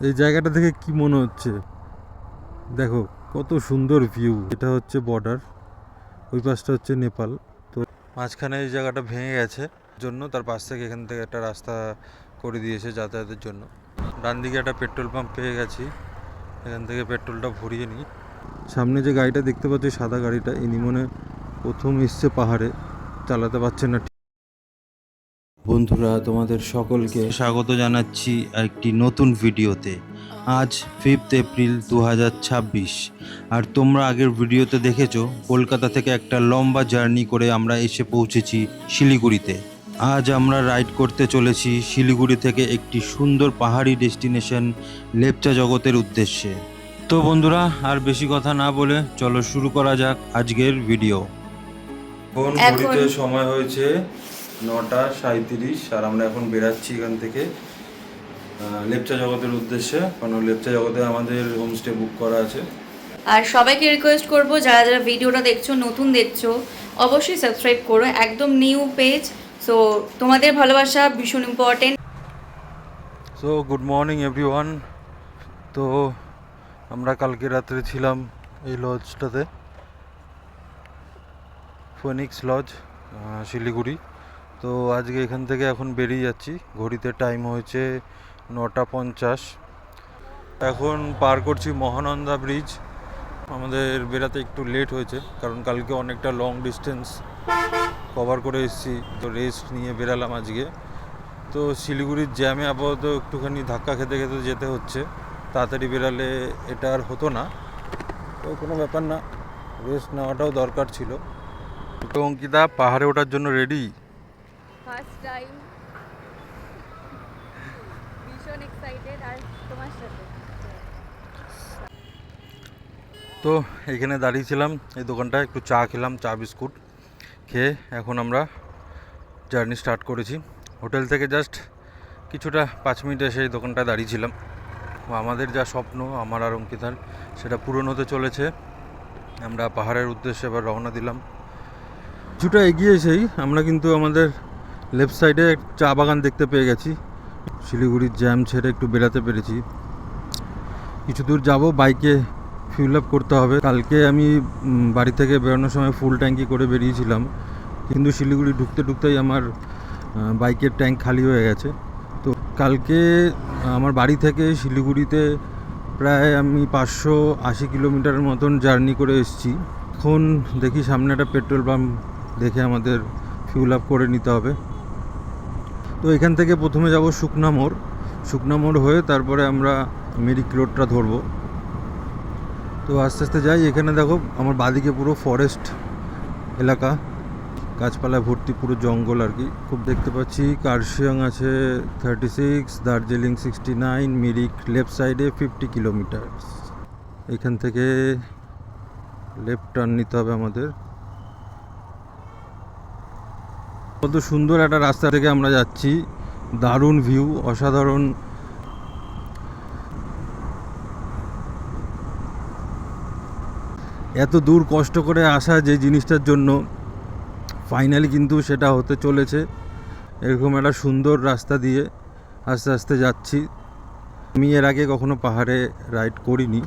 এই জায়গাটা থেকে কি মনে হচ্ছে দেখো, কত সুন্দর ভিউ। এটা হচ্ছে বর্ডার, ওই পাশটা হচ্ছে নেপাল। তো মাঝখানে এই জায়গাটা ভেঙে গেছে জন্য তার পাশ থেকে এখান থেকে একটা রাস্তা করে দিয়েছে যাতায়াতের জন্য। ডান দিকে একটা পেট্রোল পাম্প পেয়ে গেছি, এখান থেকে পেট্রোলটা ভরিয়ে নিই। সামনে যে গাড়িটা দেখতে পাচ্ছি, সাদা গাড়িটা, ইনি মনে প্রথম এসছে পাহাড়ে, চালাতে পারছে না। বন্ধুরা, তোমাদের সকলকে স্বাগত জানাচ্ছি একটি নতুন ভিডিওতে। আজ 5 এপ্রিল 2026, আর তোমরা আগের ভিডিওতে দেখেছো কলকাতা থেকে একটা লম্বা জার্নি করে আমরা এসে পৌঁছেছি শিলিগুড়িতে। আজ আমরা রাইড করতে চলেছি শিলিগুড়ি থেকে একটি সুন্দর পাহাড়ি ডেস্টিনেশন লেপচা জগতের উদ্দেশ্যে। তো বন্ধুরা, আর বেশি কথা না বলে চলো শুরু করা যাক আজকের ভিডিও। ঘড়িতে সময় হয়েছে 9:37, আর আমরা এখন বেরাচ্ছি এখান থেকে লেপচা জগতের উদ্দেশ্যে, কারণ লেপচা জগতে আমাদের হোমস্টে বুক করা আছে। আর সবাইকে রিকোয়েস্ট করব, যারা যারা ভিডিওটা দেখছো, নতুন দেখছো, অবশ্যই সাবস্ক্রাইব করো, একদম নিউ পেজ। সো তোমাদের ভালোবাসা ভীষণ important. So good morning everyone. তো আমরা কালকে রাত্রে ছিলাম এই লজটাতে, ফোনিক্স লজ, শিলিগুড়ি। তো আজকে এখান থেকে এখন বেরিয়ে যাচ্ছি। ঘড়িতে টাইম হয়েছে 9:50। এখন পার করছি মহানন্দা ব্রিজ। আমাদের বেরাতে একটু লেট হয়েছে, কারণ কালকে অনেকটা লং ডিস্টেন্স কভার করে এসেছি, তো রেস্ট নিয়ে বেরালাম আজকে। তো শিলিগুড়ির জ্যামে আপাতত একটুখানি ধাক্কা খেতে খেতে যেতে হচ্ছে। তাড়াতাড়ি বেরালে এটা আর হতো না, তো কোনো ব্যাপার না, রেস্ট নেওয়াটাও দরকার ছিল। তো অঙ্কিতা পাহাড়ে ওঠার জন্য রেডি? ফার্স্ট টাইম, ভীষণ এক্সাইটেড। আর তোমার সাথে তো এখানে দাঁড়িয়েছিলাম এই দোকানটায়, একটু চা খেলাম, চা বিস্কুট খেয়ে এখন আমরা জার্নি স্টার্ট করেছি। হোটেল থেকে জাস্ট কিছুটা 5 মিনিট এসে এই দোকানটায় দাঁড়িয়েছিলাম। আমাদের যা স্বপ্ন, আমার আর অঙ্কিতার, সেটা পূরণ হতে চলেছে। আমরা পাহাড়ের উদ্দেশ্যে এবার রওনা দিলাম। কিছুটা এগিয়ে এসেই আমরা কিন্তু আমাদের লেফট সাইডে চা বাগান দেখতে পেয়ে গেছি। শিলিগুড়ির জ্যাম ছেড়ে একটু বেরাতে পেরেছি। কিছু দূর যাব, বাইকে ফিউল আপ করতে হবে। কালকে আমি বাড়ি থেকে বেরোনোর সময় ফুল ট্যাঙ্কি করে বেরিয়েছিলাম, কিন্তু শিলিগুড়ি ঢুকতে ঢুকতেই আমার বাইকের ট্যাঙ্ক খালি হয়ে গেছে। তো কালকে আমার বাড়ি থেকে শিলিগুড়িতে প্রায় আমি 580 কিলোমিটারের মতন জার্নি করে এসেছি। এখন দেখি সামনে একটা পেট্রোল পাম্প দেখে আমাদের ফিউল আপ করে নিতে হবে। তো এখান থেকে প্রথমে যাব শুকনা মোড়। শুকনা মোড় হয়ে তারপরে আমরা মিরিক রোডটা ধরবো। তো আস্তে আস্তে যাই। এখানে দেখো আমার বাদিকে পুরো ফরেস্ট এলাকা, গাছপালায় ভর্তি, পুরো জঙ্গল আর কি। খুব দেখতে পাচ্ছি। কার্শিয়াং আছে 36, দার্জিলিং 69, মিরিক লেফট সাইডে 50 কিলোমিটার। এখান থেকে লেফট টার্ন নিতে হবে আমাদের। কত সুন্দর একটা রাস্তা থেকে আমরা যাচ্ছি, দারুণ ভিউ, অসাধারণ। এত দূর কষ্ট করে আসা যে জিনিসটার জন্য, ফাইনালি কিন্তু সেটা হতে চলেছে। এরকম একটা সুন্দর রাস্তা দিয়ে আস্তে আস্তে যাচ্ছি। আমি এর আগে কখনো পাহাড়ে রাইড করিনি,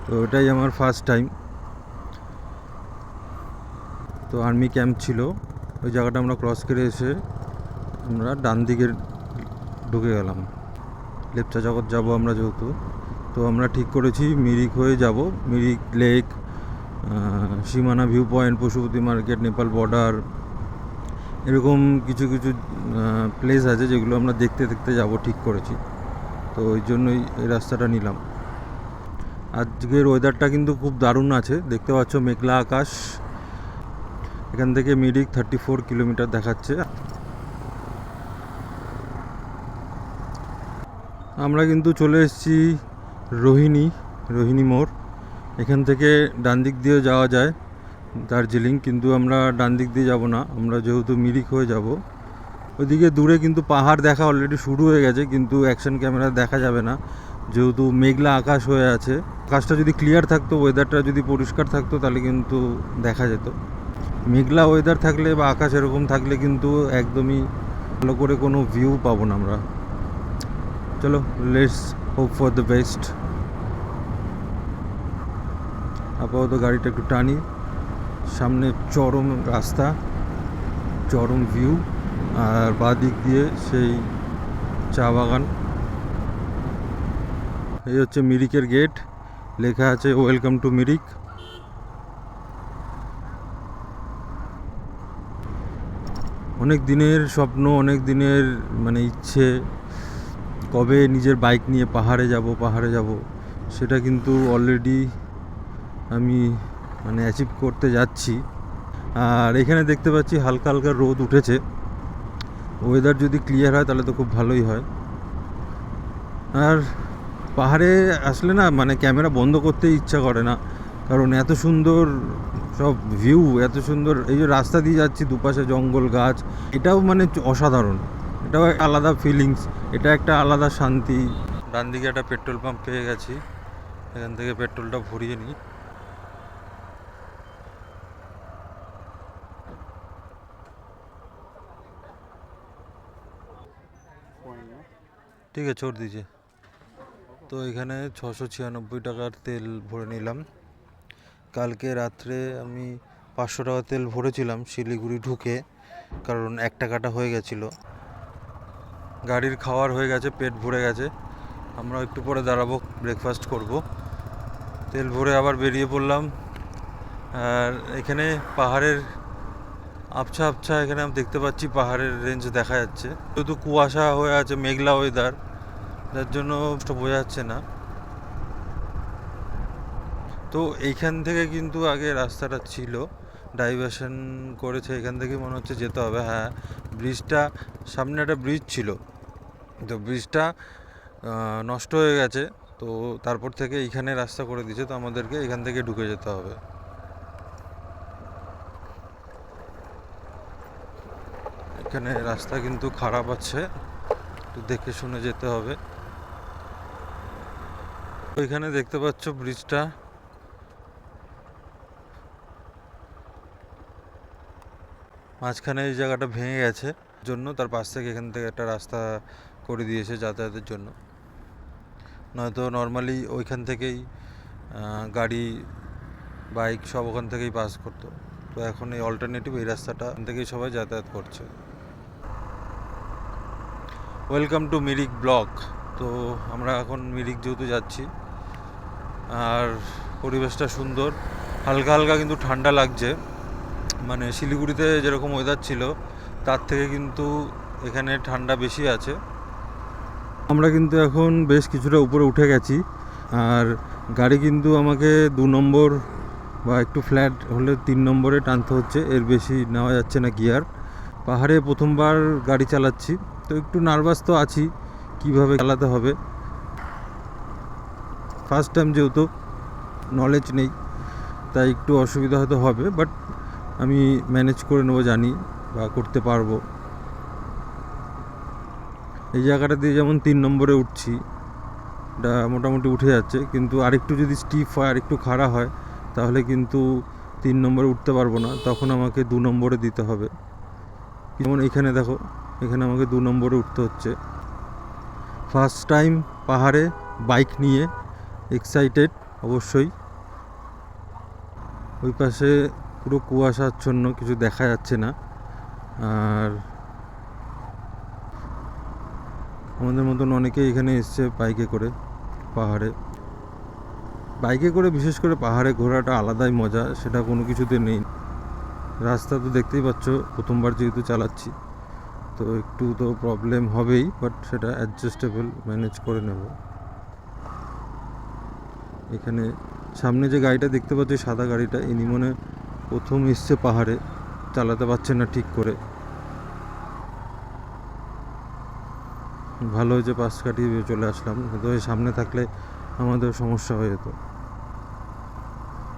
তো এটাই আমার ফার্স্ট টাইম। তো আর্মি ক্যাম্প ছিল, ওই জায়গাটা আমরা ক্রস করে এসে আমরা ডান দিকে ঢুকে গেলাম। লেপচা জগৎ যাব আমরা যেহেতু, তো আমরা ঠিক করেছি মিরিক হয়ে যাব। মিরিক লেক, সীমানা view point, Pashupati market, Nepal border, এরকম কিছু কিছু প্লেস আছে যেগুলো আমরা দেখতে দেখতে যাব ঠিক করেছি। তো ওই জন্যই এই রাস্তাটা নিলাম। আজকের ওয়েদারটা কিন্তু খুব দারুণ আছে, দেখতে পাচ্ছ মেঘলা আকাশ। এখান থেকে মিরিক 34 কিলোমিটার দেখাচ্ছে। আমরা কিন্তু চলে এসেছি রোহিণী মোড়। এখান থেকে ডান দিক দিয়ে যাওয়া যায় দার্জিলিং, কিন্তু আমরা ডান দিক দিয়ে যাব না, আমরা যেহেতু মিরিক হয়ে যাব। ওইদিকে দূরে কিন্তু পাহাড় দেখা অলরেডি শুরু হয়ে গেছে, কিন্তু অ্যাকশন ক্যামেরা দেখা যাবে না যেহেতু মেঘলা আকাশ হয়ে আছে। আকাশটা যদি ক্লিয়ার থাকতো, ওয়েদারটা যদি পরিষ্কার থাকতো, তাহলে কিন্তু দেখা যেত। মেঘলা ওয়েদার থাকলে বা আকাশ এরকম থাকলে কিন্তু একদমই ভালো করে কোনো ভিউ পাবো না আমরা। চলো let's hope for the best. আপাতত গাড়িটা একটু টানি, সামনে চরম রাস্তা, চরম ভিউ, আর বাঁ দিক দিয়ে সেই চা বাগান। এই হচ্ছে মিরিকের গেট, লেখা আছে ওয়েলকাম টু মিরিক। অনেক দিনের স্বপ্ন, অনেক দিনের মানে ইচ্ছে, কবে নিজের বাইক নিয়ে পাহাড়ে যাব, সেটা কিন্তু অলরেডি আমি মানে অ্যাচিভ করতে যাচ্ছি। আর এখানে দেখতে পাচ্ছি হালকা হালকা রোদ উঠেছে, ওয়েদার যদি ক্লিয়ার হয় তাহলে তো খুব ভালোই হয়। আর পাহাড়ে আসলে না মানে ক্যামেরা বন্ধ করতে ইচ্ছা করে না, কারণ এত সুন্দর সব ভিউ, এত সুন্দর এই যে রাস্তা দিয়ে যাচ্ছি, দুপাশে জঙ্গল গাছ, এটাও মানে অসাধারণ, এটাও একটা আলাদা ফিলিংস, এটা একটা আলাদা শান্তি। ডান দিকে একটা পেট্রোল পাম্প পেয়ে গেছি, এখান থেকে পেট্রোলটা ভরিয়ে নিই। ঠিক আছে, ছোট দিয়েছে। তো এখানে 696 টাকার তেল ভরে নিলাম। কালকে রাত্রে আমি 500 টাকা তেল ভরেছিলাম শিলিগুড়ি ঢুকে, কারণ 1 টাকাটা হয়ে গেছিলো। গাড়ির খাওয়ার হয়ে গেছে, পেট ভরে গেছে, আমরা একটু পরে দাঁড়াবো, ব্রেকফাস্ট করব। তেল ভরে আবার বেরিয়ে পড়লাম। আর এখানে পাহাড়ের আবছা আবছা এখানে আমি দেখতে পাচ্ছি পাহাড়ের রেঞ্জ দেখা যাচ্ছে, যেহেতু কুয়াশা হয়ে আছে, মেঘলা ওয়েদার, যার জন্য বোঝা যাচ্ছে না। তো এইখান থেকে কিন্তু আগে রাস্তাটা ছিল, ডাইভারশন করেছে, এখান থেকে মনে হচ্ছে যেতে হবে। হ্যাঁ, ব্রিজটা, সামনে একটা ব্রিজ ছিল, তো ব্রিজটা নষ্ট হয়ে গেছে, তো তারপর থেকে এইখানে রাস্তা করে দিয়েছে, তো আমাদেরকে এখান থেকে ঢুকে যেতে হবে। এখানে রাস্তা কিন্তু খারাপ আছে, একটু দেখে শুনে যেতে হবে। ওইখানে দেখতে পাচ্ছ ব্রিজটা, মাঝখানে এই জায়গাটা ভেঙে গেছে জন্য তার পাশ থেকে এখান থেকে একটা রাস্তা করে দিয়েছে যাতায়াতের জন্য, নয়তো নর্মালি ওইখান থেকেই গাড়ি বাইক সব ওখান থেকেই পাস করতো। তো এখন এই অল্টারনেটিভ এই রাস্তাটা থেকেই সবাই যাতায়াত করছে। Welcome to Mirik block. তো আমরা এখন মিরিক যেহেতু যাচ্ছি, আর পরিবেশটা সুন্দর, হালকা হালকা কিন্তু ঠান্ডা লাগছে, মানে শিলিগুড়িতে যেরকম ওয়েদার ছিল তার থেকে কিন্তু এখানে ঠান্ডা বেশি আছে। আমরা কিন্তু এখন বেশ কিছুটা উপরে উঠে গেছি, আর গাড়ি কিন্তু আমাকে 2 নম্বর বা একটু ফ্ল্যাট হলে 3 নম্বরে টানতে হচ্ছে, এর বেশি নেওয়া যাচ্ছে না গিয়ার। পাহাড়ে প্রথমবার গাড়ি চালাচ্ছি, তো একটু নার্ভাস তো আছি কিভাবে চালাতে হবে, ফার্স্ট টাইম যেহেতু, নলেজ নেই, তাই একটু অসুবিধা হয়তো হবে, বাট আমি ম্যানেজ করে নেবো, জানি বা করতে পারবো। এই জায়গাটা দিয়ে যেমন 3 নম্বরে উঠছি, এটা মোটামুটি উঠে যাচ্ছে, কিন্তু আরেকটু যদি স্টিপ হয়, আরেকটু খাড়া হয়, তাহলে কিন্তু 3 নম্বরে উঠতে পারবো না, তখন আমাকে 2 নম্বরে দিতে হবে। যেমন এখানে দেখো, এখানে আমাকে 2 নম্বরে উঠতে হচ্ছে। ফার্স্ট টাইম পাহাড়ে বাইক নিয়ে, এক্সাইটেড অবশ্যই। ওই পাশে পুরো কুয়াশাচ্ছন্ন, কিছু দেখা যাচ্ছে না। আর আমাদের মতন অনেকেই এখানে এসছে বাইকে করে পাহাড়ে। বাইকে করে বিশেষ করে পাহাড়ে ঘোরাটা আলাদাই মজা, সেটা কোনো কিছুতে নেই। রাস্তা তো দেখতেই পাচ্ছ, প্রথমবার যেহেতু চালাচ্ছি, তো একটু তো প্রবলেম হবেই, বাট সেটা অ্যাডজাস্টেবল, ম্যানেজ করে নেব। এখানে সামনে যে গাড়িটা দেখতে পাচ্ছি, সাদা গাড়িটা, ইনি মনে প্রথম এসছে পাহাড়ে, চালাতে পারছেন না ঠিক করে। ভালো হয়েছে পাশ কাটিয়ে চলে আসলাম, হয়তো সামনে থাকলে আমাদের সমস্যা হয়ে যেত।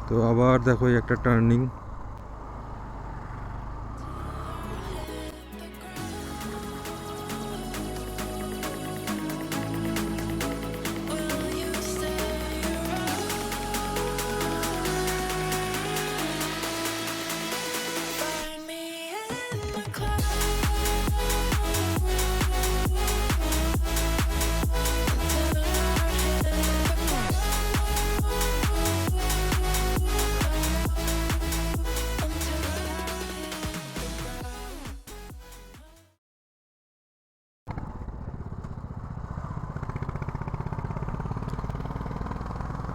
তো আবার দেখো এই একটা টার্নিং,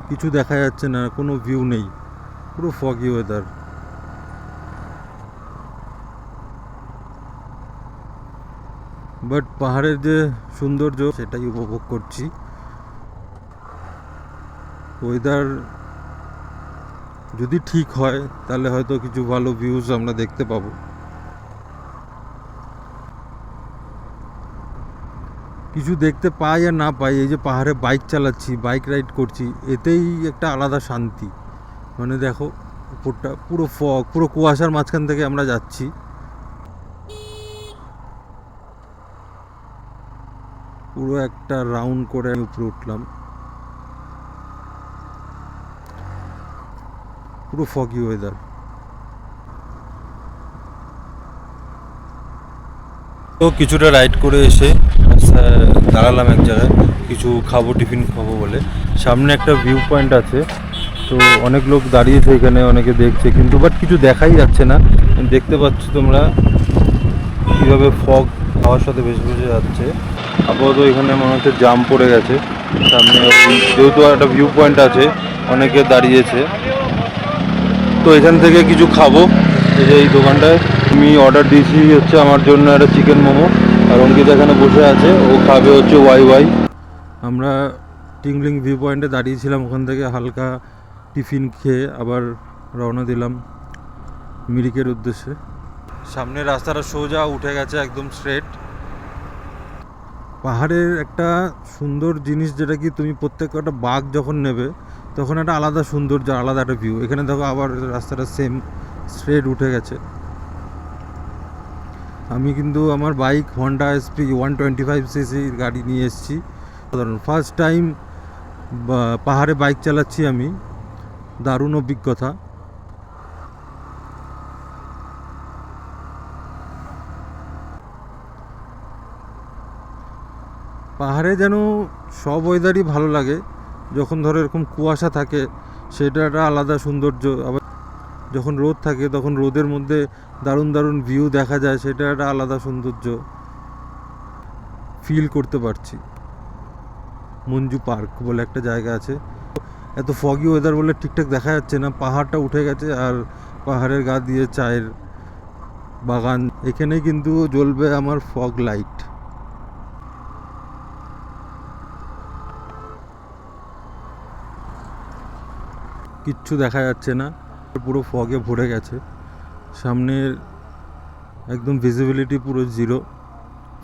কিছু দেখা যাচ্ছে না, কোনো ভিউ নেই, পুরো ফগি ওয়েদার। বাট পাহাড়ের যে সৌন্দর্য সেটাই উপভোগ করছি। ওয়েদার যদি ঠিক হয় তাহলে হয়তো কিছু ভালো ভিউজ আমরা দেখতে পাবো। কিছু দেখতে পাই আর না পাই, এই যে পাহাড়ে বাইক চালাচ্ছি, বাইক রাইড করছি, এতেই একটা আলাদা শান্তি। মানে দেখো উপরটা পুরো ফগ, পুরো কুয়াশার মাঝখান থেকে আমরা যাচ্ছি। পুরো একটা রাউন্ড করে উপরে উঠলাম, পুরো ফগি ওয়েদার। তো কিছুটা রাইড করে এসে দাঁড়ালাম এক জায়গায়, কিছু খাবো, টিফিন খাবো বলে। সামনে একটা ভিউ পয়েন্ট আছে, তো অনেক লোক দাঁড়িয়েছে এখানে, অনেকে দেখছে, কিন্তু বাট কিছু দেখাই যাচ্ছে না। দেখতে পাচ্ছ তোমরা কীভাবে ফগ হাওয়ার সাথে ভেসে ভেসে যাচ্ছে। আপাতত এখানে মনে হচ্ছে জাম পড়ে গেছে। সামনে যেহেতু একটা ভিউ পয়েন্ট আছে, অনেকে দাঁড়িয়েছে। তো এখান থেকে কিছু খাবো। এই যে এই দোকানটায় আমি অর্ডার দিয়েছি হচ্ছে আমার জন্য একটা চিকেন মোমো, আর অঙ্কিতা এখানে বসে আছে, ও খাবে হচ্ছে ওয়াই ওয়াই। আমরা টিংলিং ভিউ পয়েন্টে দাঁড়িয়েছিলাম, ওখান থেকে হালকা টিফিন খেয়ে আবার রওনা দিলাম মিরিকের উদ্দেশ্যে। সামনে রাস্তাটা সোজা উঠে গেছে একদম স্ট্রেট। পাহাড়ের একটা সুন্দর জিনিস যেটা কি, তুমি প্রত্যেকটা বাঘ যখন নেবে তখন একটা আলাদা সৌন্দর্য, আলাদা একটা ভিউ। এখানে দেখো আবার রাস্তাটা সেম স্ট্রেট উঠে গেছে। আমি কিন্তু আমার বাইক হন্ডা এসপি 125cc গাড়ি নিয়ে এসেছি। ফার্স্ট টাইম পাহাড়ে বাইক চালাচ্ছি আমি, দারুণ অভিজ্ঞতা। পাহাড়ে যেন সব ওয়েদারই ভালো লাগে। যখন ধরো এরকম কুয়াশা থাকে সেটা একটা আলাদা সৌন্দর্য, আবার যখন রোদ থাকে তখন রোদের মধ্যে দারুণ দারুণ ভিউ দেখা যায়, সেটা একটা আলাদা সৌন্দর্য ফিল করতে পারছি। মঞ্জু পার্ক বলে একটা জায়গা আছে। এত ফগি ওয়েদার বলে ঠিকঠাক দেখা যাচ্ছে না, পাহাড়টা উঠে গেছে আর পাহাড়ের গা দিয়ে চায়ের বাগান। এখানে কিন্তু জ্বলবে আমার ফগ লাইট। কিচ্ছু দেখা যাচ্ছে না, পুরো ফগে ভরে গেছে। সামনের একদম ভিজিবিলিটি পুরো জিরো।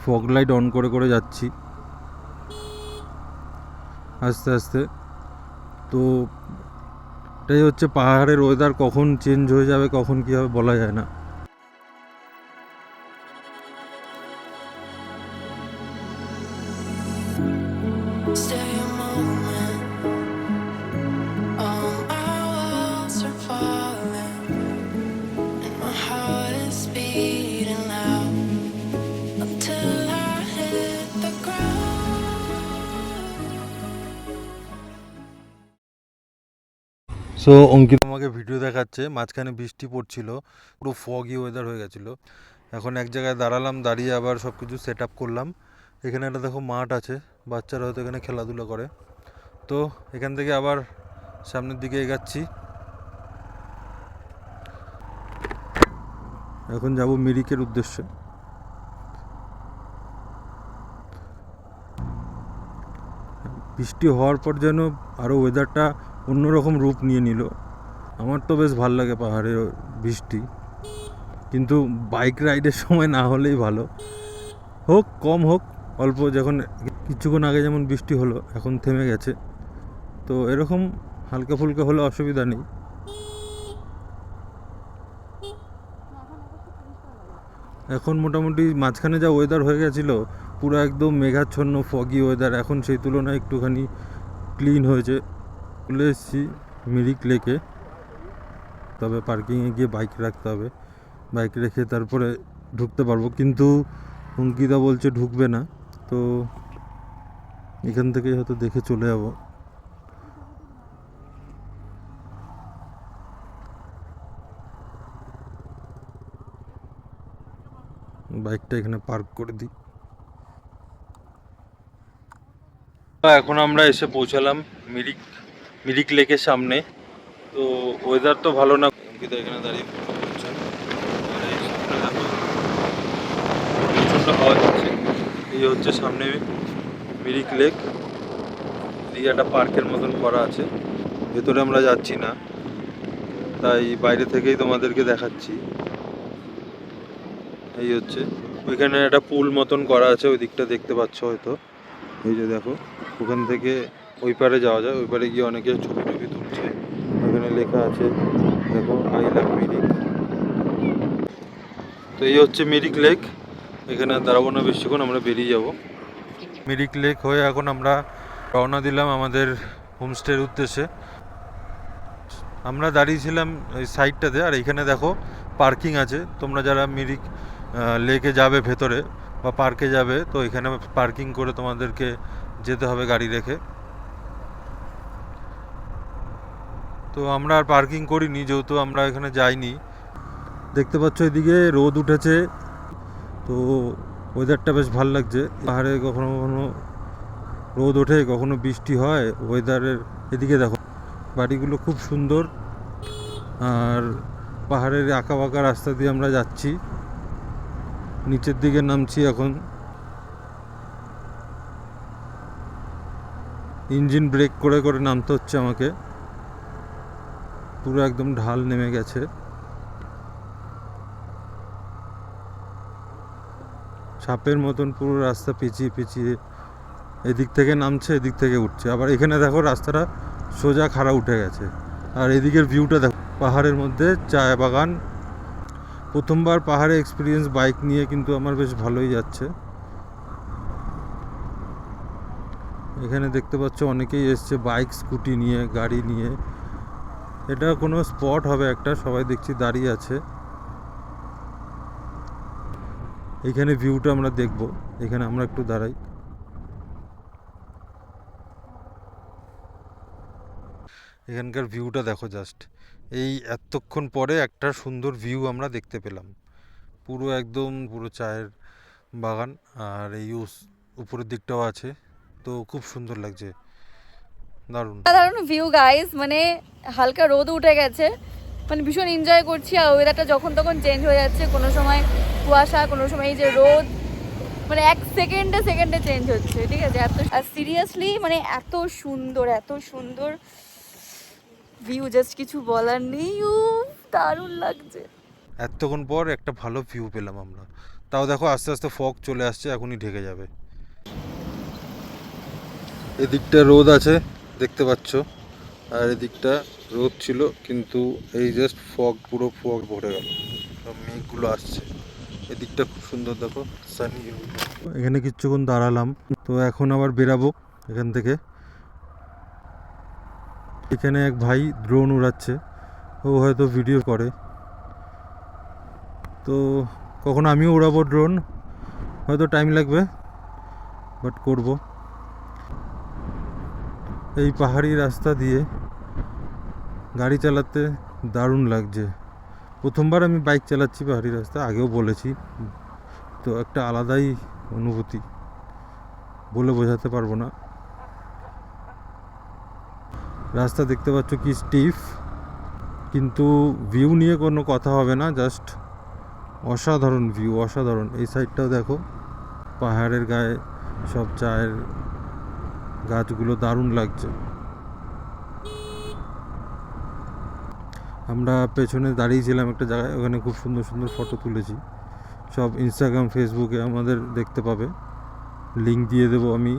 ফগ লাইট অন করে করে যাচ্ছি আস্তে আস্তে। তো এটাই হচ্ছে পাহাড়ের ওয়েদার, কখন চেঞ্জ হয়ে যাবে, কখন কী হবে বলা যায় না। Stay a moment. All my walls are falling, and my heart is beating loud until I hit the ground. So Ankit আমাকে ভিডিও দেখাচ্ছে, মাঝখানে বৃষ্টি পড়ছিল, পুরো ফগি ওয়েদার হয়ে গেছিলো। এখন এক জায়গায় দাঁড়ালাম, দাঁড়িয়ে আবার সব কিছু সেট আপ করলাম। এখানে একটা দেখো মাঠ আছে, বাচ্চারা হয়তো এখানে খেলাধুলা করে। তো এখান থেকে আবার সামনের দিকে এগাচ্ছি। এখন যাব মিরিকের উদ্দেশ্যে। বৃষ্টি হওয়ার পর যেন আরও ওয়েদারটা অন্যরকম রূপ নিয়ে নিল। আমার তো বেশ ভালো লাগে পাহাড়ে বৃষ্টি, কিন্তু বাইক রাইডের সময় না হলেই ভালো। হোক কম হোক অল্প, যখন কিছুক্ষণ আগে যেমন বৃষ্টি হলো এখন থেমে গেছে, তো এরকম হালকা ফুলকা হলে অসুবিধা নেই। এখন মোটামুটি মাঝখানে যা ওয়েদার হয়ে গেছিলো পুরো একদম মেঘাচ্ছন্ন ফগি ওয়েদার, এখন সেই তুলনায় একটুখানি ক্লিন হয়েছে। চলে এসেছি মিরিক লেকে, তবে পার্কিংয়ে গিয়ে বাইক রাখতে হবে, বাইক রেখে তারপরে ঢুকতে পারবো। কিন্তু অঙ্কিতা বলছে ঢুকবে না, তো এখান থেকে হয়তো দেখে চলে যাব। বাইকটা এখানে পার্ক করে দিই। এখন আমরা এসে পৌঁছালাম মিরিক মিরিক লেকের সামনে। তো ওয়েদার তো ভালো না, কিন্তু এখানে দাঁড়িয়ে ফটো করছে। আর এই সামনে দেখো প্রচণ্ড হাওয়া দিচ্ছে। এই হচ্ছে সামনে মিরিক লেক। এদিকে একটা পার্কের মতন করা আছে, ভেতরে আমরা যাচ্ছি না, তাই বাইরে থেকেই তোমাদেরকে দেখাচ্ছি। এই হচ্ছে ওইখানে একটা পুল মতন করা আছে, ওই দিকটা দেখতে পাচ্ছ হয়তো। এই যে দেখো, ওখান থেকে ওই পারে যাওয়া যায়। ওই পারে গিয়ে অনেকে ছবি টবি তুলছে। ওখানে লেখা আছে দেখো, আই লাভ মিরিক। তো এই হচ্ছে মিরিক লেক। এখানে আর দাঁড়াবো না বেশিক্ষণ, আমরা বেরিয়ে যাব। মিরিক লেক হয়ে এখন আমরা রওনা দিলাম আমাদের হোমস্টের উদ্দেশ্যে। আমরা দাঁড়িয়েছিলাম ওই সাইডটাতে, আর এইখানে দেখো পার্কিং আছে। তোমরা যারা মিরিক লেকে যাবে ভেতরে বা পার্কে যাবে, তো এখানে পার্কিং করে তোমাদেরকে যেতে হবে গাড়ি রেখে। তো আমরা আর পার্কিং করিনি, যেহেতু আমরা এখানে যাইনি। দেখতে পাচ্ছ এদিকে রোদ উঠেছে, তো ওয়েদারটা বেশ ভালো লাগছে। পাহাড়ে কখনো কখনো রোদ ওঠে, কখনো বৃষ্টি হয়। ওয়েদারের এদিকে দেখো বাড়িগুলো খুব সুন্দর, আর পাহাড়ের আঁকা বাঁকা রাস্তা দিয়ে আমরা যাচ্ছি, নিচের দিকে নামছি এখন। ইঞ্জিন ব্রেক করে করে নামতে হচ্ছে আমাকে, পুরো একদম ঢাল নেমে গেছে। সাপের মতন পুরো রাস্তা পিছিয়ে পিছিয়ে এদিক থেকে নামছে, এদিক থেকে উঠছে। আবার এখানে দেখো রাস্তাটা সোজা খাড়া উঠে গেছে। আর এদিকের ভিউটা দেখো, পাহাড়ের মধ্যে চা বাগান। প্রথমবার পাহাড়ে এক্সপিরিয়েন্স বাইক নিয়ে, কিন্তু আমার বেশ ভালোই যাচ্ছে। এখানে দেখতে পাচ্ছ অনেকেই এসছে বাইক স্কুটি নিয়ে, গাড়ি নিয়ে। এটা কোনো স্পট হবে একটা, সবাই দেখছি দাঁড়িয়ে আছে। এখানে ভিউটা আমরা দেখব, এখানে আমরা একটু দাঁড়াই। এখানকার ভিউটা দেখো জাস্ট। এই এতক্ষণ পরে একটা সুন্দর ভিউ আমরা দেখতে পেলাম, পুরো একদম পুরো চায়ের বাগান। আর এই উপরের দিকটাও আছে, তো খুব সুন্দর লাগছে, দারুণ। সাধারণ ভিউ গাইস, মানে হালকা রোদ উঠে গেছে, মানে ভীষণ এনজয় করছি। আর ওয়েদারটা যখন তখন চেঞ্জ হয়ে যাচ্ছে, কোনো সময় কুয়াশা, কোনো সময় এই যে রোদ, মানে এক সেকেন্ডে সেকেন্ডে চেঞ্জ হচ্ছে, ঠিক আছে। আর সিরিয়াসলি মানে এত সুন্দর ভিউ, জাস্ট কিছু বলার নেই। দারুণ লাগছে। এতক্ষণ পর একটা ভালো ভিউ পেলাম আমরা। তাও দেখো আস্তে আস্তে ফগ চলে আসছে, এখনই ঢেকে যাবে। এদিকটা রোদ আছে দেখতে পাচ্ছ, আর এদিকটা রোদ ছিল, কিন্তু এই জাস্ট ফগ, পুরো ফগ ভরে গেল, সব মেঘগুলো আসছে। এদিকটা খুব সুন্দর দেখো, সানি। এখানে কিছুক্ষণ দাঁড়ালাম, তো এখন আবার বেরাবো এখান থেকে। এখানে এক ভাই ড্রোন উড়াচ্ছে, ও হয়তো ভিডিও করে। তো কখন আমিও উড়াবো ড্রোন, হয়তো টাইম লাগবে, বাট করব। এই পাহাড়ি রাস্তা দিয়ে গাড়ি চালাতে দারুণ লাগছে। প্রথমবার আমি বাইক চালাচ্ছি পাহাড়ি রাস্তা, আগেও বলেছি, তো একটা আলাদাই অনুভূতি, বলে বোঝাতে পারবো না। রাস্তা দেখতে পাচ্ছ কি স্টিফ, কিন্তু ভিউ নিয়ে কোনো কথা হবে না, জাস্ট অসাধারণ ভিউ, অসাধারণ। এই সাইডটাও দেখো, পাহাড়ের গায়ে সব চায়ের গাছগুলো দারুণ লাগছে। আমরা পেছনে দাঁড়িয়েছিলাম একটা জায়গায়, ওখানে খুব সুন্দর সুন্দর ফটো তুলেছি, সব ইনস্টাগ্রাম ফেসবুকে আমাদের দেখতে পাবে, লিঙ্ক দিয়ে দেবো আমি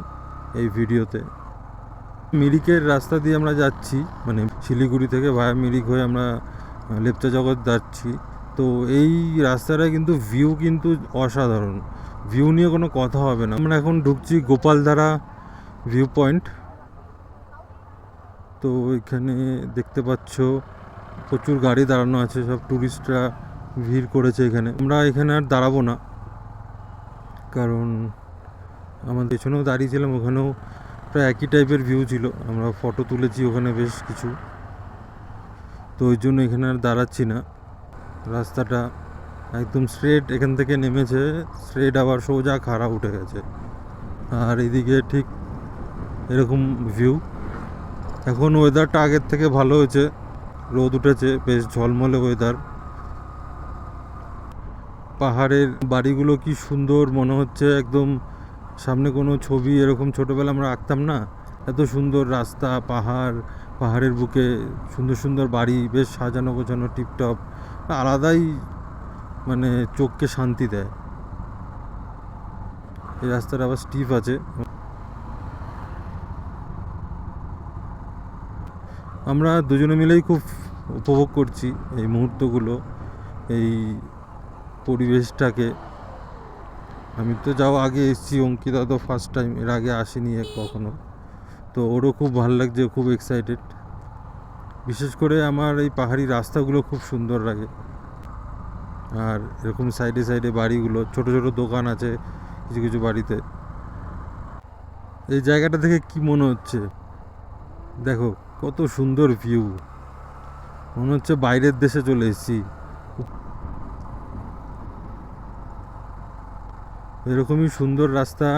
এই ভিডিওতে। মিরিকের রাস্তা দিয়ে আমরা যাচ্ছি, মানে শিলিগুড়ি থেকে ভায়া মিরিক হয়ে আমরা লেপচা জগৎ যাচ্ছি। তো এই রাস্তাটা কিন্তু ভিউ কিন্তু অসাধারণ, ভিউ নিয়ে কোনো কথা হবে না। আমরা এখন ঢুকছি গোপালধারা ভিউ পয়েন্ট। তো এখানে দেখতে পাচ্ছ প্রচুর গাড়ি দাঁড়ানো আছে, সব ট্যুরিস্টরা ভিড় করেছে এখানে। আমরা এখানে আর দাঁড়াবো না, কারণ আমার পেছনেও দাঁড়িয়েছিলাম, ওখানেও প্রায় একই টাইপের ভিউ ছিল, আমরা ফটো তুলেছি ওখানে বেশ কিছু। তো ওই জন্য এখানে আর দাঁড়াচ্ছি না। রাস্তাটা একদম স্ট্রেট এখান থেকে নেমেছে, স্ট্রেট আবার সোজা খাড়া উঠে গেছে। আর এদিকে ঠিক এরকম ভিউ, এখন ওয়েদারটা আগের থেকে ভালো হয়েছে, রোদ উঠেছে, বেশ ঝলমলে ওয়েদার। পাহাড়ের বাড়িগুলো কি সুন্দর মনে হচ্ছে, একদম সামনে কোনো ছবি এরকম ছোটোবেলা আমরা আঁকতাম না, এত সুন্দর রাস্তা, পাহাড়, পাহাড়ের বুকে সুন্দর সুন্দর বাড়ি, বেশ সাজানো গোছানো টিপটপ, আলাদাই মানে চোখকে শান্তি দেয়। এই রাস্তাটা আবার স্টিপ আছে। আমরা দুজনে মিলেই খুব উপভোগ করছি এই মুহূর্তগুলো, এই পরিবেশটাকে। আমি তো যাও আগে এসেছি, অঙ্কিতা তো ফার্স্ট টাইম, এর আগে আসেনি কখনো, তো ওরও খুব ভালো লাগছে, খুব এক্সাইটেড। বিশেষ করে আমার এই পাহাড়ি রাস্তাগুলো খুব সুন্দর লাগে, আর এরকম সাইডে সাইডে বাড়িগুলো, ছোট ছোট দোকান আছে কিছু কিছু বাড়িতে। এই জায়গাটা থেকে কি মনে হচ্ছে দেখো, কত সুন্দর ভিউ, মনে হচ্ছে বাইরের দেশে চলে এসেছি। এরকমই সুন্দর রাস্তা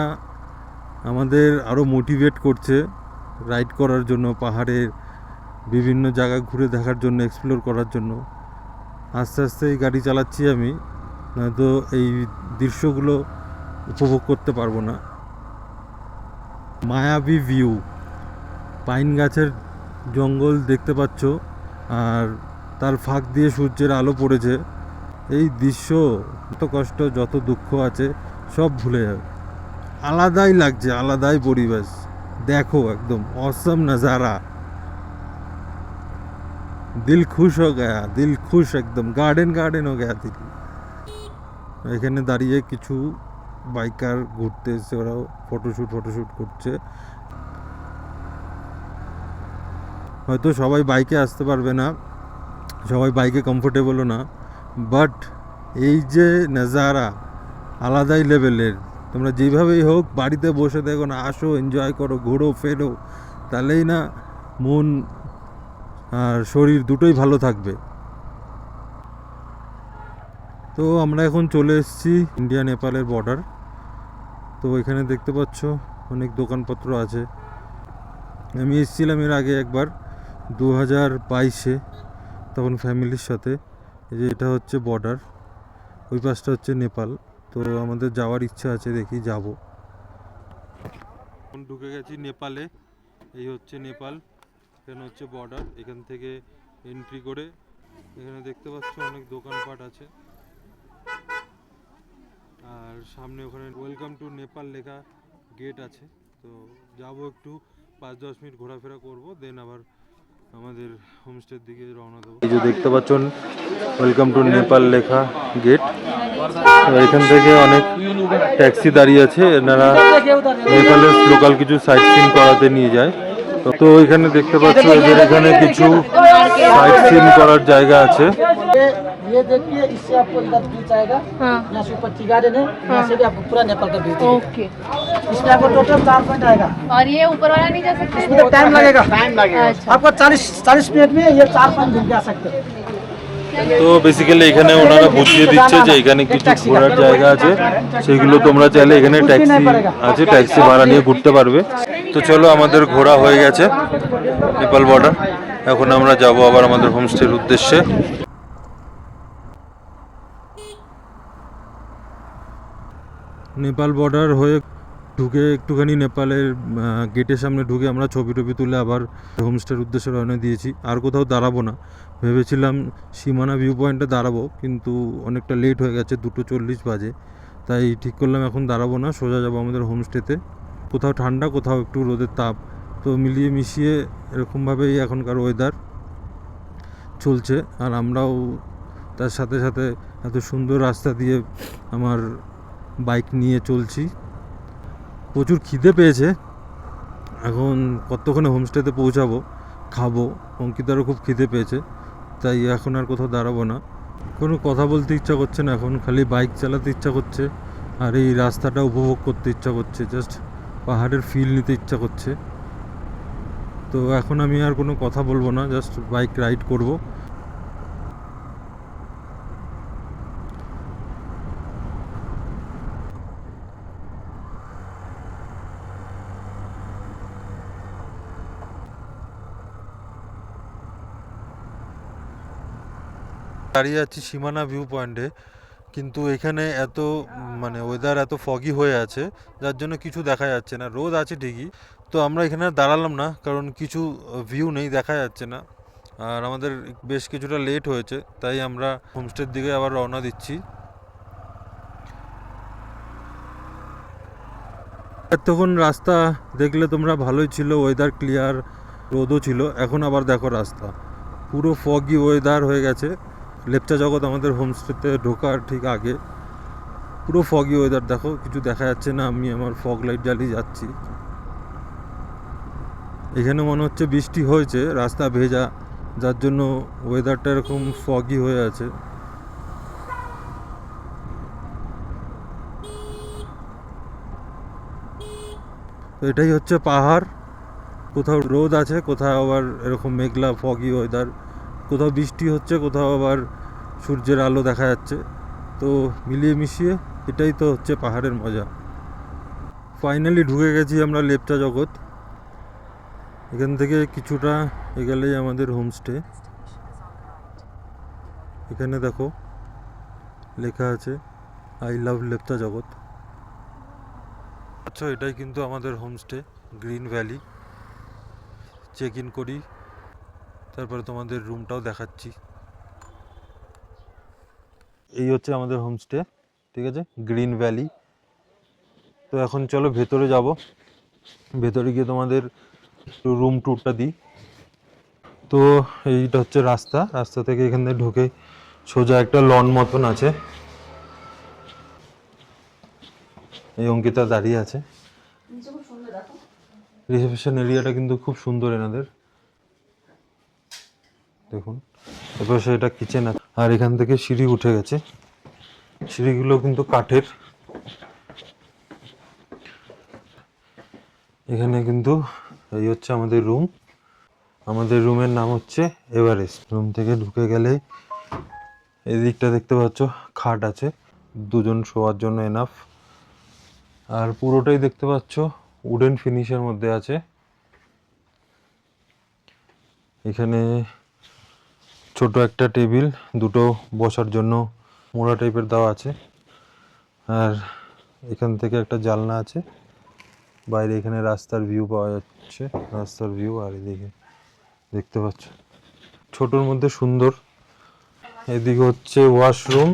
আমাদের আরও মোটিভেট করছে রাইড করার জন্য, পাহাড়ের বিভিন্ন জায়গা ঘুরে দেখার জন্য, এক্সপ্লোর করার জন্য। আস্তে আস্তে এই গাড়ি চালাচ্ছি আমি, নয়তো এই দৃশ্যগুলো উপভোগ করতে পারবো না। মায়াবী ভিউ, পাইন গাছের জঙ্গল দেখতে পাচ্ছ, আর তার ফাঁক দিয়ে সূর্যের আলো পড়েছে। এই দৃশ্য, যত কষ্ট যত দুঃখ আছে সব ভুলে যাবে, আলাদাই লাগছে, আলাদাই পরিবেশ। দেখো একদম অসম নজারা, দিল খুশ হো গয়া, দিল খুশ, একদম গার্ডেন গার্ডেন হো গয়া দিল। এখানে দাঁড়িয়ে কিছু বাইকার ঘুরতে এসে, ওরাও ফটোশ্যুট করছে। হয়তো সবাই বাইকে আসতে পারবে না, সবাই বাইকে কমফোর্টেবলও না, বাট এই যে নজারা আলাদাই লেভেলের। তোমরা যেভাবেই হোক বাড়িতে বসে দেখো না, আসো, এনজয় করো, ঘোরো ফেরো, তাহলেই না মন আর শরীর দুটোই ভালো থাকবে। তো আমরা এখন চলে এসেছি ইন্ডিয়া নেপালের বর্ডার। তো এখানে দেখতে পাচ্ছ অনেক দোকানপত্র আছে। আমি এসেছিলাম এর আগে একবার 2022-এ, তখন ফ্যামিলির সাথে। এই যে এটা হচ্ছে বর্ডার, ওই পাশটা হচ্ছে নেপাল। তো আমাদের যাওয়ার ইচ্ছা আছে, দেখি যাব। এখন ঢুকে গেছি নেপালে, এই হচ্ছে নেপাল, এখানে হচ্ছে বর্ডার। এখান থেকে এন্ট্রি করে এখানে দেখতে পাচ্ছ অনেক দোকানপাট আছে, আর সামনে ওখানে ওয়েলকাম টু নেপাল লেখা গেট আছে। তো যাবো, একটু 5-10 মিনিট ঘোরাফেরা করবো, দেন আবার আমাদের হোমস্টের দিকে রওনা দেবো। এই যে দেখতে পাচ্ছেন ওয়েলকাম টু নেপাল লেখা গেট। এখান থেকে অনেক ট্যাক্সি দাঁড়িয়ে আছে, এনারা নেপালের লোকাল কিছু সাইট সিন করাতে নিয়ে যায়। তো এখানে দেখতে পাচ্ছ এদের এখানে কিছু সাইট সিন করার জায়গা আছে। ये देखिए, इससे आपको इधर बीच आएगा। हाँ। यहाँ से ऊपर टी गार्डन है, यहाँ से भी आपको पूरा नेपाल का बीच ओके। इसमें आपको टोटल 4 पॉइंट आएगा। और ये ऊपर वाला नहीं जा सकते? इसमें टाइम लगेगा, अच्छा। आपको 40 मिनट में ये 4 पॉइंट घूम के आ सकते हैं। তো বেসিক্যালি এখানে ওনারা বুঝিয়ে দিচ্ছে যে এখানে কিছু ঘোরার জায়গা আছে, সেগুলো তোমরা চাইলে এখানে ট্যাক্সি আছে, ট্যাক্সি ভাড়া নিয়ে ঘুরতে পারবে। তো চলো, আমাদের ঘোরা হয়ে গেছে নেপাল বর্ডার, এখন আমরা যাব আবার আমাদের হোমস্টের উদ্দেশ্যে। নেপাল বর্ডার হয়ে ঢুকে একটুখানি নেপালের গেটের সামনে ঢুকে আমরা ছবি টবি তুলে আবার হোমস্টের উদ্দেশ্যে রওনা দিয়েছি। আর কোথাও দাঁড়াবো না, ভেবেছিলাম সীমানা ভিউ পয়েন্টে দাঁড়াবো, কিন্তু অনেকটা লেট হয়ে গেছে, 2:40 বাজে, তাই ঠিক করলাম এখন দাঁড়াবো না, সোজা যাবো আমাদের হোমস্টেতে। কোথাও ঠান্ডা, কোথাও একটু রোদের তাপ, তো মিলিয়ে মিশিয়ে এরকমভাবেই এখনকার ওয়েদার চলছে। আর আমরাও তার সাথে সাথে এত সুন্দর রাস্তা দিয়ে আমার বাইক নিয়ে চলছি। প্রচুর খিদে পেয়েছে, এখন কতক্ষণে হোমস্টেতে পৌঁছাবো, খাবো। অঙ্কিতারও খুব খিদে পেয়েছে, তাই এখন আর কোথাও দাঁড়াবো না। কোনো কথা বলতে ইচ্ছা করছে না, এখন খালি বাইক চালাতে ইচ্ছা করছে, আর এই রাস্তাটা উপভোগ করতে ইচ্ছা করছে, জাস্ট পাহাড়ের ফিল নিতে ইচ্ছা করছে। তো এখন আমি আর কোনো কথা বলবো না, জাস্ট বাইক রাইড করব। দাঁড়িয়ে আছি সীমানা ভিউ পয়েন্টে, কিন্তু এখানে এত মানে ওয়েদার এত ফগি হয়ে আছে যার জন্য কিছু দেখা যাচ্ছে না। রোদ আছে ঠিকই, তো আমরা এখানে আর দাঁড়ালাম না কারণ কিছু ভিউ নেই, দেখা যাচ্ছে না। আর আমাদের বেশ কিছুটা লেট হয়েছে, তাই আমরা হোমস্টের দিকে আবার রওনা দিচ্ছি। তখন রাস্তা দেখলে তোমরা ভালোই ছিল, ওয়েদার ক্লিয়ার, রোদও ছিল। এখন আবার দেখো রাস্তা পুরো ফগি ওয়েদার হয়ে গেছে। লেপচা জগৎ আমাদের হোমস্টেতে ঢোকার ঠিক আগে পুরো ফগি ওয়েদার, দেখো কিছু দেখা যাচ্ছে না। আমি আমার ফগ লাইট জ্বালিয়ে যাচ্ছি। এখানে মনে হচ্ছে বৃষ্টি হয়েছে, রাস্তা ভেজা, যার জন্য ওয়েদারটা এরকম ফগি হয়ে আছে। তো এটাই হচ্ছে পাহাড়, কোথাও রোদ আছে, কোথাও আবার এরকম মেঘলা ফগি ওয়েদার, কোথাও বৃষ্টি হচ্ছে, কোথাও আবার সূর্যের আলো দেখা যাচ্ছে। তো মিলিয়ে মিশিয়ে এটাই তো হচ্ছে পাহাড়ের মজা। ফাইনালি ঢুকে গেছি আমরা লেপচা জগৎ। এখান থেকে কিছুটা এগেলেই আমাদের হোমস্টে। এখানে দেখো লেখা আছে আই লাভ লেপচা জগৎ। আচ্ছা, এটাই কিন্তু আমাদের homestay Green Valley. Check in করি, তারপরে তোমাদের রুমটাও দেখাচ্ছি। এই হচ্ছে আমাদের হোমস্টে, ঠিক আছে, গ্রিন ভ্যালি। তো এখন চলো ভেতরে যাব, ভেতরে গিয়ে তোমাদের রুম ট্যুরটা দিই। তো এইটা হচ্ছে রাস্তা, রাস্তা থেকে এখানে ঢুকে সোজা একটা লন মতন আছে। এই অঙ্কিতা দাঁড়িয়ে আছে। রিসেপশন এরিয়াটা কিন্তু খুব সুন্দর এনাদের, দেখুন। এরপর সেটা কিচেন আছে, আর এখান থেকে সিঁড়ি উঠে গেছে। সিঁড়িগুলো কিন্তু কাঠের। এখানে কিন্তু এই হচ্ছে আমাদের রুম। আমাদের রুমের নাম হচ্ছে এভারেস্ট। রুম থেকে ঢুকে গেলে এই দিকটা দেখতে পাচ্ছ খাট আছে, দুজন শোয়ার জন্য এনাফ। আর পুরোটাই দেখতে পাচ্ছ উডেন ফিনিশের মধ্যে আছে। এখানে ছোট একটা টেবিল, দুটো বসার জন্য মোড়া টাইপের দেওয়া আছে। আর এখান থেকে একটা জানলা আছে, বাইরে এখানে রাস্তার ভিউ পাওয়া যাচ্ছে, রাস্তার ভিউ। আর এদিকে দেখতে পাচ্ছ ছোটোর মধ্যে সুন্দর। এদিকে হচ্ছে ওয়াশরুম,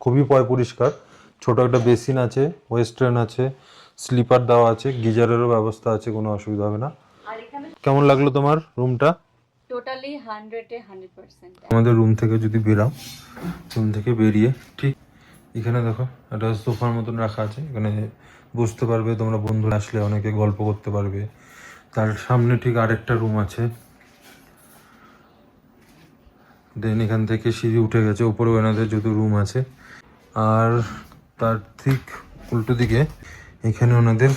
খুবই পরিষ্কার। ছোট একটা বেসিন আছে, ওয়েস্টার্ন আছে, স্লিপার দেওয়া আছে, গিজারেরও ব্যবস্থা আছে, কোনো অসুবিধা হবে না। আর এখানে কেমন লাগলো তোমার রুমটা? টোটালি 100-এ 100%। আমাদের রুম থেকে যদি বেরাও, রুম থেকে বেরিয়ে ঠিক এখানে দেখো একটা সোফার মতন রাখা আছে, এখানে বসতে পারবে তোমরা, বন্ধু আসলে অনেকে গল্প করতে পারবে। তার সামনে ঠিক আরেকটা রুম আছে। দেন এখান থেকে সিঁড়ি উঠে গেছে, উপরেও এনাদের যত রুম আছে। আর তার ঠিক উল্টো দিকে এখানে ওনাদের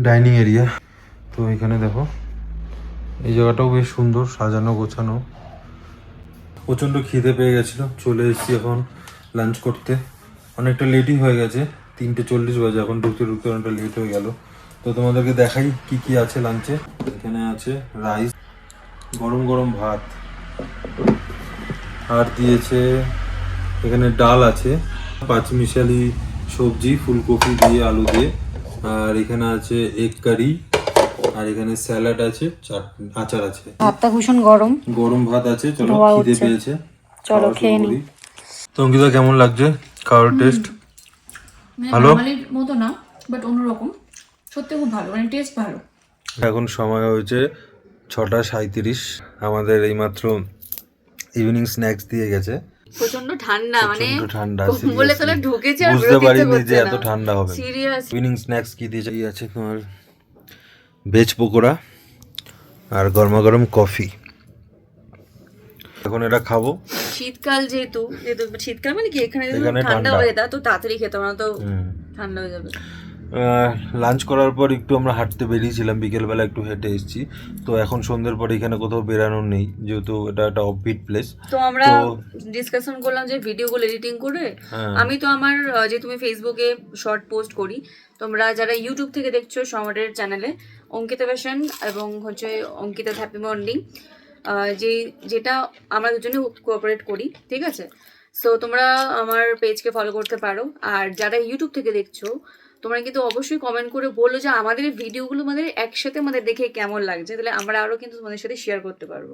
ডাইনিং এরিয়া। তো এখানে দেখো এই জায়গাটাও বেশ সুন্দর, সাজানো গোছানো। প্রচণ্ড খিদে পেয়ে গেছিলো, চলে এসেছি এখন লাঞ্চ করতে। অনেকটা লেটই হয়ে গেছে, 3:40 বাজে, এখন ঢুকতে ঢুকতে অনেকটা লেট হয়ে গেল। তো তোমাদেরকে দেখাই কি কি আছে লাঞ্চে। এখানে আছে রাইস, গরম গরম ভাত, আর দিয়েছে এখানে ডাল আছে, পাঁচমিশালি সবজি, ফুলকপি দিয়ে, আলু দিয়ে। আর এখানে আছে এগ কারি, আর এখানে স্যালাড আছে, চাটনি, আচার আছে। ভাতটা ভীষণ গরম, গরম ভাত আছে। চলো, ধোয়া খিদে উঠছে। পেয়েছে, চলো খাওয়া খেয়ে শুরু নিই। করি। তো অঙ্কিতা, কেমন লাগছে খাওয়ার টেস্ট? ভালো? নরমালির মতো না, বাট অন্যরকম, সত্যি খুব ভালো, মানে টেস্ট ভালো। এখন সময় হয়েছে 6:37। আমাদের এইমাত্র ইভিনিং স্ন্যাক্স দিয়ে গেছে। প্রচন্ড ঠান্ডা, মানে প্রচন্ড ঠান্ডা, বলে তোলা ঢুকেছে আর বুঝতে বেরোতে পারিনি ইচ্ছে যে করছে এত না। ঠান্ডা হবে। সিরিয়াস। ইভিনিং স্ন্যাক্স কি দিয়েছে? এই আছে তোমার ভেজ পকোড়া আর গরমা গরম কফি। এখন এটা খাবো। শীতকাল যেহেতু শীতকাল মানে কি এখানে এখানে ঠান্ডা ঠান্ডা। ওয়েদার, তো তাড়াতাড়ি খেতে হবে না তো ঠান্ডা হয়ে যাবে। লাঞ্চ করার পর একটু আমরা হাঁটতে বেরিয়েছিলাম, বিকেলবেলা একটু হেঁটে এসেছি। তো এখন সন্ধ্যের পর এখানে কোথাও বেরানোর নেই, যেহেতু এটা একটা অফবিট প্লেস। তো আমরা ডিসকাশন করলাম যে ভিডিওগুলো এডিটিং করে, আমি তো আমার যে তুমি ফেসবুকে শর্ট পোস্ট করি, তোমরা যারা ইউটিউব থেকে দেখছো সমারের চ্যানেলে অঙ্কিতা ফ্যাশন এবং হচ্ছে অঙ্কিতা হ্যাপি মর্নিং, যেটা আমরা দুজনে কোঅপারেট করি, ঠিক আছে? সো তোমরা আমার পেজকে ফলো করতে পারো। আর যারা ইউটিউব থেকে দেখছো তোমরা কিন্তু অবশ্যই কমেন্ট করে বলো যে আমাদের ভিডিওগুলো আমাদের একসাথে আমাদের দেখে কেমন লাগছে, তাহলে আমরা আরও কিন্তু তোমাদের সাথে শেয়ার করতে পারবো।